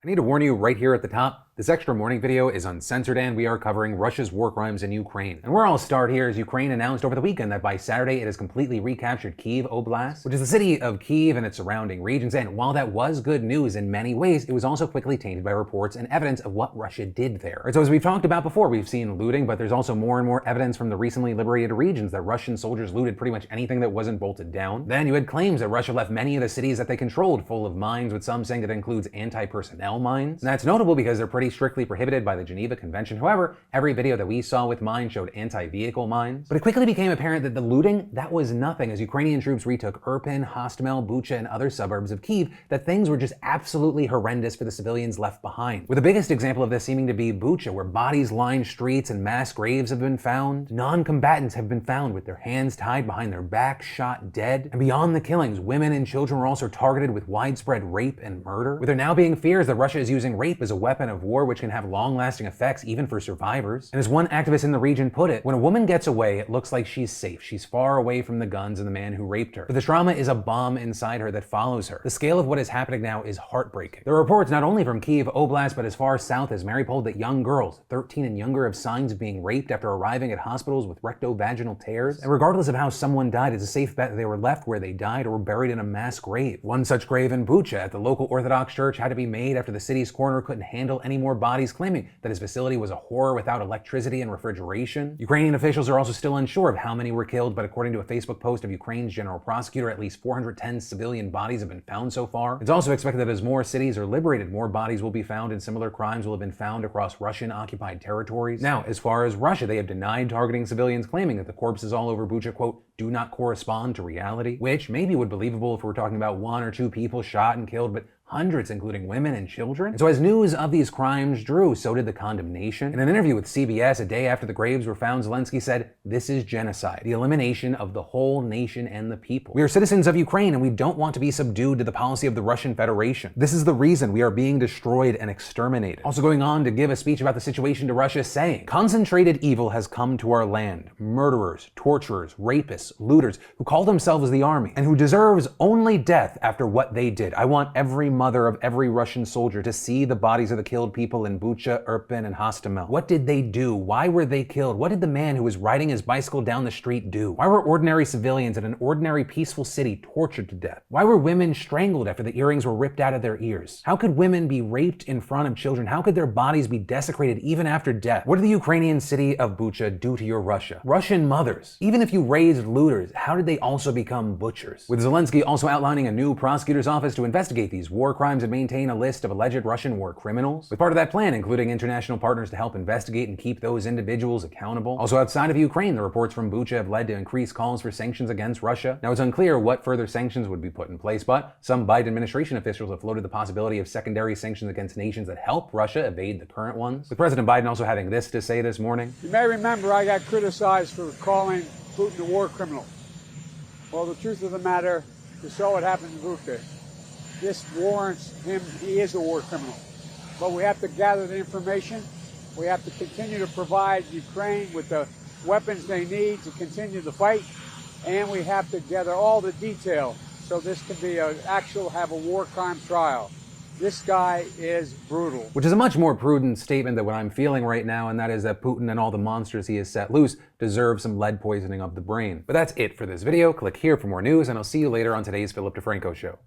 I need to warn you right here at the top, this extra morning video is uncensored and we are covering Russia's war crimes in Ukraine. And where I'll start here is Ukraine announced over the weekend that by Saturday it has completely recaptured Kyiv Oblast, which is the city of Kyiv and its surrounding regions. And while that was good news in many ways, it was also quickly tainted by reports and evidence of what Russia did there. Right, so as we've talked about before, we've seen looting, but there's also more and more evidence from the recently liberated regions that Russian soldiers looted pretty much anything that wasn't bolted down. Then you had claims that Russia left many of the cities that they controlled full of mines, with some saying that includes anti-personnel mines. And that's notable because they're pretty strictly prohibited by the Geneva Convention. However, every video that we saw with mines showed anti-vehicle mines. But it quickly became apparent that the looting, that was nothing, as Ukrainian troops retook Irpin, Hostomel, Bucha, and other suburbs of Kyiv, that things were just absolutely horrendous for the civilians left behind. With the biggest example of this seeming to be Bucha, where bodies line streets and mass graves have been found. Non-combatants have been found with their hands tied behind their backs, shot dead. And beyond the killings, women and children were also targeted with widespread rape and murder, with there now being fears that Russia is using rape as a weapon of war, which can have long-lasting effects even for survivors. And as one activist in the region put it, when a woman gets away, it looks like she's safe. She's far away from the guns and the man who raped her. But the trauma is a bomb inside her that follows her. The scale of what is happening now is heartbreaking. There are reports not only from Kyiv Oblast, but as far south as Mariupol that young girls, 13 and younger, have signs of being raped after arriving at hospitals with rectovaginal tears. And regardless of how someone died, it's a safe bet that they were left where they died or were buried in a mass grave. One such grave in Bucha at the local Orthodox church had to be made after the city's coroner couldn't handle any more bodies, claiming that his facility was a horror without electricity and refrigeration. Ukrainian officials are also still unsure of how many were killed, but according to a Facebook post of Ukraine's general prosecutor, at least 410 civilian bodies have been found so far. It's also expected that as more cities are liberated, more bodies will be found and similar crimes will have been found across Russian-occupied territories. Now, as far as Russia, they have denied targeting civilians, claiming that the corpses all over Bucha, quote, do not correspond to reality, which maybe would be believable if we're talking about one or two people shot and killed, but hundreds, including women and children. And so as news of these crimes drew, so did the condemnation. In an interview with CBS a day after the graves were found, Zelensky said, "This is genocide, the elimination of the whole nation and the people. We are citizens of Ukraine and we don't want to be subdued to the policy of the Russian Federation. This is the reason we are being destroyed and exterminated." Also going on to give a speech about the situation to Russia, saying, "Concentrated evil has come to our land. Murderers, torturers, rapists, looters, who call themselves the army, and who deserves only death after what they did. I want every mother of every Russian soldier to see the bodies of the killed people in Bucha, Irpin, and Hostomel. What did they do? Why were they killed? What did the man who was riding his bicycle down the street do? Why were ordinary civilians in an ordinary peaceful city tortured to death? Why were women strangled after the earrings were ripped out of their ears? How could women be raped in front of children? How could their bodies be desecrated even after death? What did the Ukrainian city of Bucha do to your Russia? Russian mothers. Even if you raised looters, how did they also become butchers?" With Zelensky also outlining a new prosecutor's office to investigate these war crimes and maintain a list of alleged Russian war criminals, with part of that plan including international partners to help investigate and keep those individuals accountable. Also outside of Ukraine, the reports from Bucha have led to increased calls for sanctions against Russia. Now it's unclear what further sanctions would be put in place, but some Biden administration officials have floated the possibility of secondary sanctions against nations that help Russia evade the current ones, with President Biden also having this to say this morning. "You may remember I got criticized for calling Putin a war criminal. Well, the truth of the matter, you saw what happened in Bucha. This warrants him, he is a war criminal. But we have to gather the information. We have to continue to provide Ukraine with the weapons they need to continue the fight. And we have to gather all the detail so this can be have a war crime trial. This guy is brutal." Which is a much more prudent statement than what I'm feeling right now, and that is that Putin and all the monsters he has set loose deserve some lead poisoning of the brain. But that's it for this video. Click here for more news, and I'll see you later on today's Philip DeFranco Show.